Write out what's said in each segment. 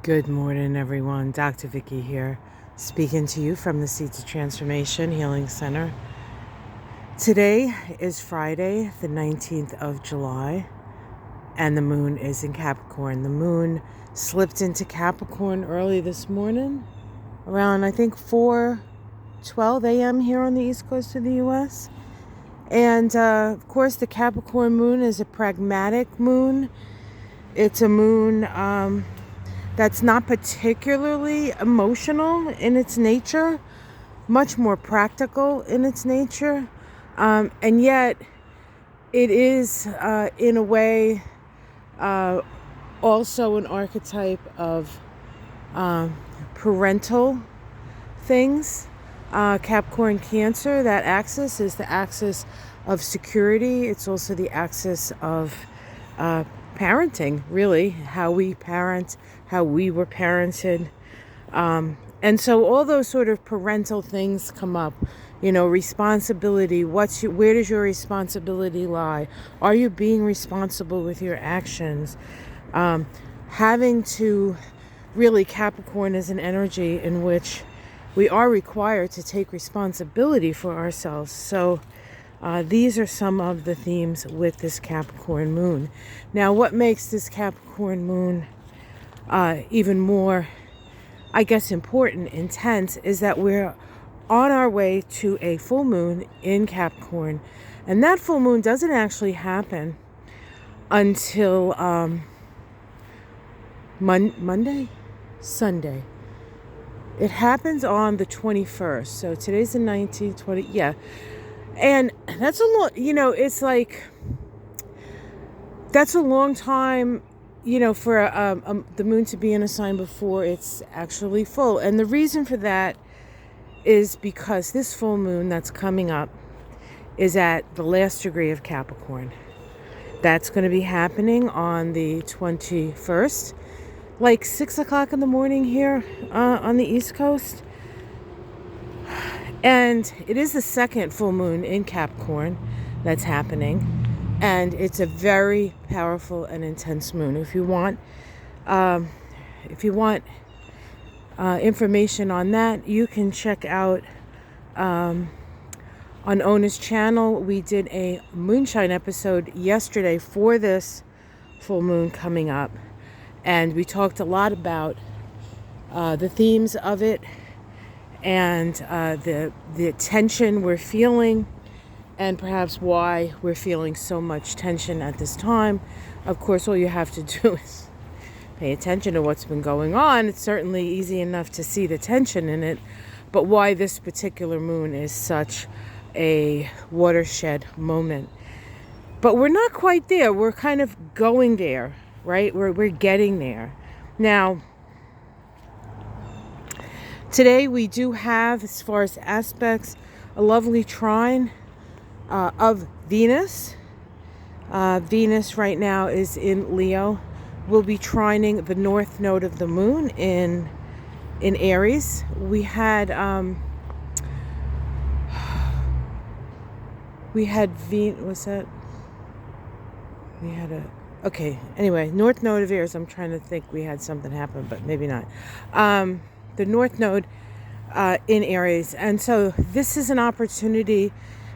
Good morning, everyone. Dr. Vicky here, speaking to you from the Seeds of Transformation Healing Center. Today is Friday, the 19th of July, and the moon is in Capricorn. The moon slipped into Capricorn early this morning, around, I think, 4:12 a.m. here on the East Coast of the U.S. And, of course, the Capricorn moon is a pragmatic moon. It's a moon that's not particularly emotional in its nature, much more practical in its nature. And yet it is, in a way, also an archetype of parental things. Capricorn Cancer, that axis is the axis of security. It's also the axis of parenting, really, how we parent, how we were parented. And so all those sort of parental things come up. You know, responsibility, where does your responsibility lie? Are you being responsible with your actions? Having to, really, Capricorn is an energy in which we are required to take responsibility for ourselves. So these are some of the themes with this Capricorn moon. Now, what makes this Capricorn moon even more, I guess, important, intense, is that we're on our way to a full moon in Capricorn. And that full moon doesn't actually happen until Sunday. It happens on the 21st. So today's the 19th, 20, yeah. And that's a lot, it's like, that's a long time, for the moon to be in a sign before it's actually full. And the reason for that is because this full moon that's coming up is at the last degree of Capricorn. That's going to be happening on the 21st, like 6 o'clock in the morning here on the East Coast. And it is the second full moon in Capricorn that's happening. And it's a very powerful and intense moon. If you want information on that, you can check out on Ona's channel. We did a moonshine episode yesterday for this full moon coming up. And we talked a lot about the themes of it and the tension we're feeling, and perhaps why we're feeling so much tension at this time. Of course, all you have to do is pay attention to what's been going on. It's certainly easy enough to see the tension in it, but why this particular moon is such a watershed moment. But we're not quite there. We're kind of going there, right? We're getting there. Now, today we do have, as far as aspects, a lovely trine of Venus. Venus right now is in Leo. We'll be trining the north node of the moon in Aries. We had anyway, north node of Aries. I'm trying to think, we had something happen, but maybe not. The north node in Aries. And so this is an opportunity,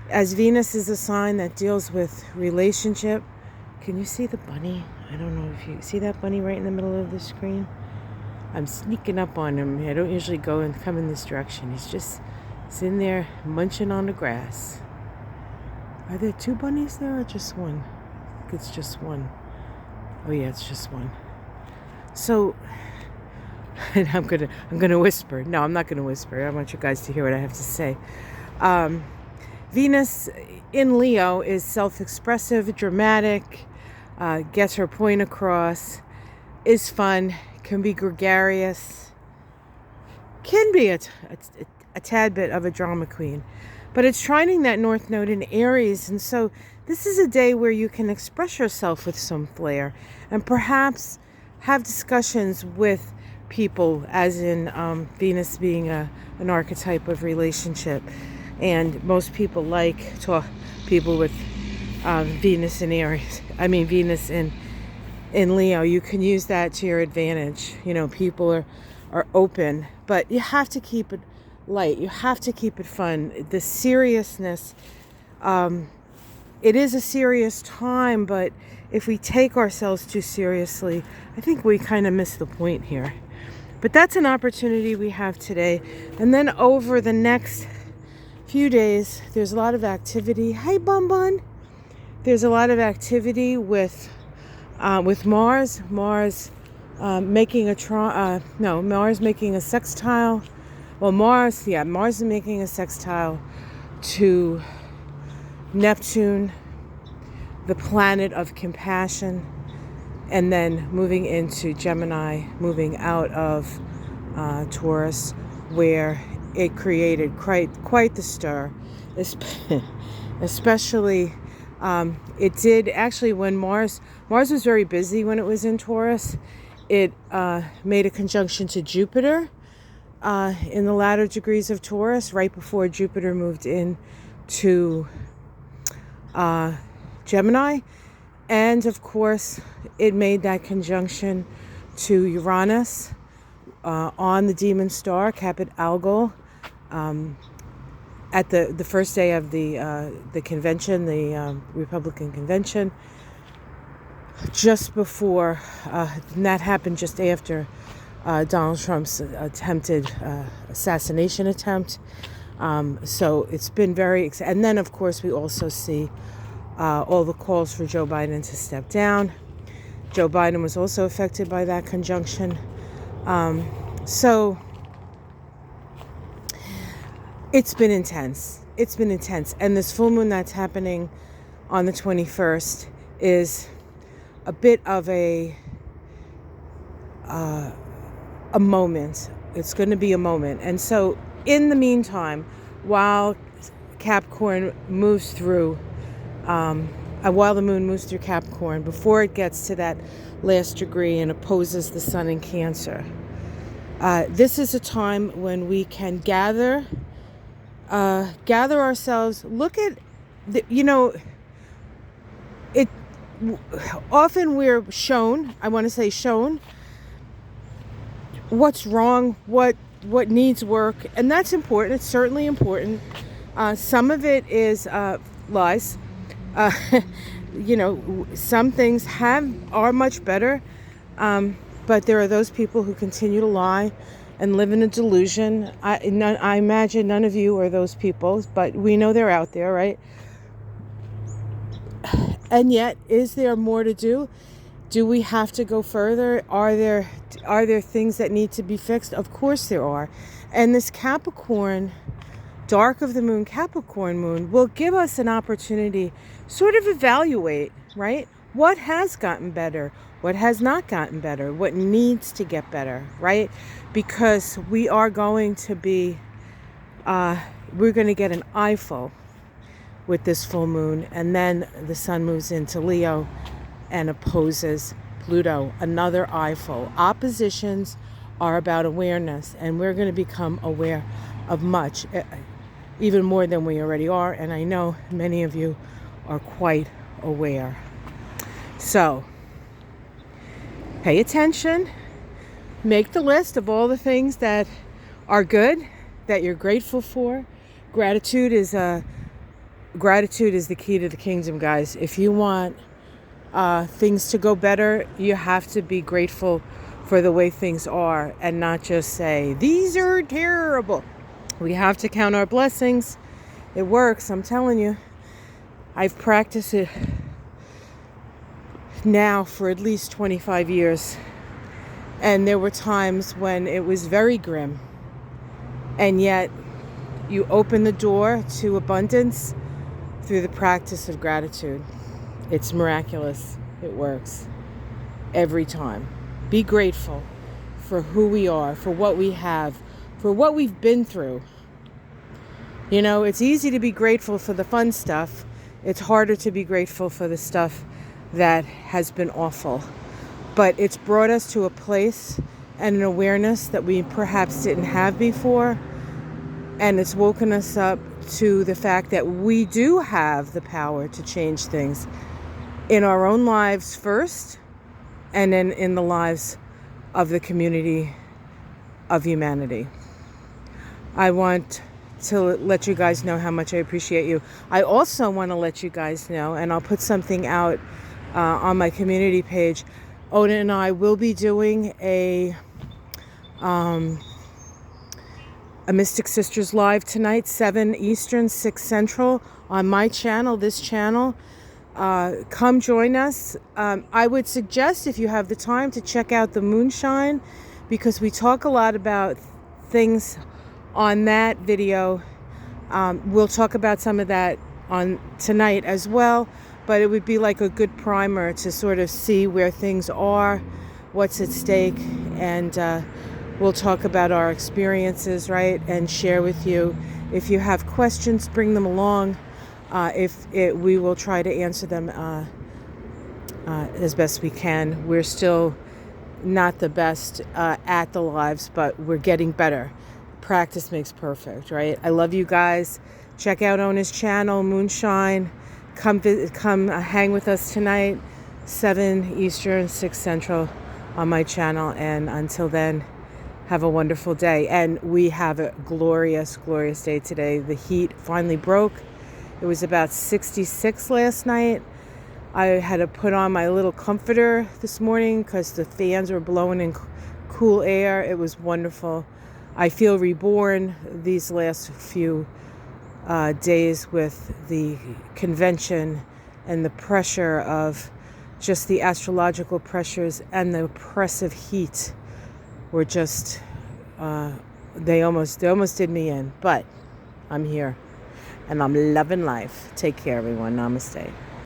as Venus is a sign that deals with relationship. Can you see the bunny? I don't know if you see that bunny right in the middle of the screen. I'm sneaking up on him. I don't usually go and come in this direction. He's just sitting there munching on the grass. Are there two bunnies there or just one? I think it's just one. Oh yeah, it's just one. So, and I'm gonna whisper. No, I'm not gonna whisper. I want you guys to hear what I have to say. Venus in Leo is self-expressive, dramatic, gets her point across, is fun, can be gregarious, can be a tad bit of a drama queen. But it's trining that north node in Aries, and so this is a day where you can express yourself with some flair and perhaps have discussions with people, as in Venus being an archetype of relationship. And most people like people with Venus in Aries. I mean, Venus in in Leo. You can use that to your advantage. You know, people are open, but you have to keep it light. You have to keep it fun. The seriousness, it is a serious time, but if we take ourselves too seriously, I think we kind of miss the point here. But that's an opportunity we have today. And then over the next few days, there's a lot of activity. Hey, Bun Bun. There's a lot of activity with Mars. Mars making a Mars making a sextile. Well, Mars is making a sextile to Neptune, the planet of compassion, and then moving into Gemini, moving out of Taurus, where it created quite the stir, especially it did actually when Mars was very busy when it was in Taurus. It made a conjunction to Jupiter in the latter degrees of Taurus, right before Jupiter moved in to Gemini. And of course, it made that conjunction to Uranus on the demon star, Caput Algol, at the first day of the convention, the Republican convention, just before, and that happened just after Donald Trump's attempted assassination attempt. So it's been very, and then of course we also see all the calls for Joe Biden to step down. Joe Biden was also affected by that conjunction. So it's been intense. It's been intense. And this full moon that's happening on the 21st is a bit of a moment. It's going to be a moment. And so in the meantime, while Capricorn moves through, while the moon moves through Capricorn, before it gets to that last degree and opposes the sun in Cancer, this is a time when we can gather ourselves, look at it. Often we're shown, what's wrong, what needs work, and that's important. It's certainly important. Some of it is lies. Some things are much better, but there are those people who continue to lie and live in a delusion. I imagine none of you are those people, but we know they're out there, right? And yet, is there more to do? Do we have to go further? Are there things that need to be fixed? Of course there are. And this Capricorn, dark of the moon, Capricorn moon, will give us an opportunity sort of evaluate, right? What has gotten better? What has not gotten better? What needs to get better, right? Because we are going to be, we're going to get an eyeful with this full moon, and then the sun moves into Leo and opposes Pluto, another eyeful. Oppositions are about awareness, and we're going to become aware of much, even more than we already are, and I know many of you are quite aware. So, pay attention, make the list of all the things that are good, that you're grateful for. Gratitude is the key to the kingdom, guys. If you want things to go better, you have to be grateful for the way things are and not just say, these are terrible. We have to count our blessings. It works, I'm telling you. I've practiced it now for at least 25 years. And there were times when it was very grim. And yet, you open the door to abundance through the practice of gratitude. It's miraculous. It works every time. Be grateful for who we are, for what we have, for what we've been through. You know, it's easy to be grateful for the fun stuff. It's harder to be grateful for the stuff that has been awful. But it's brought us to a place and an awareness that we perhaps didn't have before. And it's woken us up to the fact that we do have the power to change things in our own lives first, and in the lives of the community of humanity. I want to let you guys know how much I appreciate you. I also want to let you guys know, and I'll put something out on my community page. Oda and I will be doing a Mystic Sisters Live tonight, 7 Eastern, 6 Central, on my channel, this channel. Come join us. I would suggest, if you have the time, to check out the moonshine, because we talk a lot about things on that video. We'll talk about some of that on tonight as well, but it would be like a good primer to sort of see where things are, what's at stake, and we'll talk about our experiences, right, and share with you. If you have questions, bring them along. We will try to answer them as best we can. We're still not the best at the lives, but we're getting better. Practice makes perfect, right? I love you guys. Check out Ona's channel, Moonshine. Come hang with us tonight, 7 Eastern, 6 Central on my channel. And until then, have a wonderful day. And we have a glorious, glorious day today. The heat finally broke. It was about 66 last night. I had to put on my little comforter this morning because the fans were blowing in cool air. It was wonderful. I feel reborn these last few days with the convention and the pressure of just the astrological pressures and the oppressive heat were just, they almost did me in. But I'm here and I'm loving life. Take care, everyone. Namaste.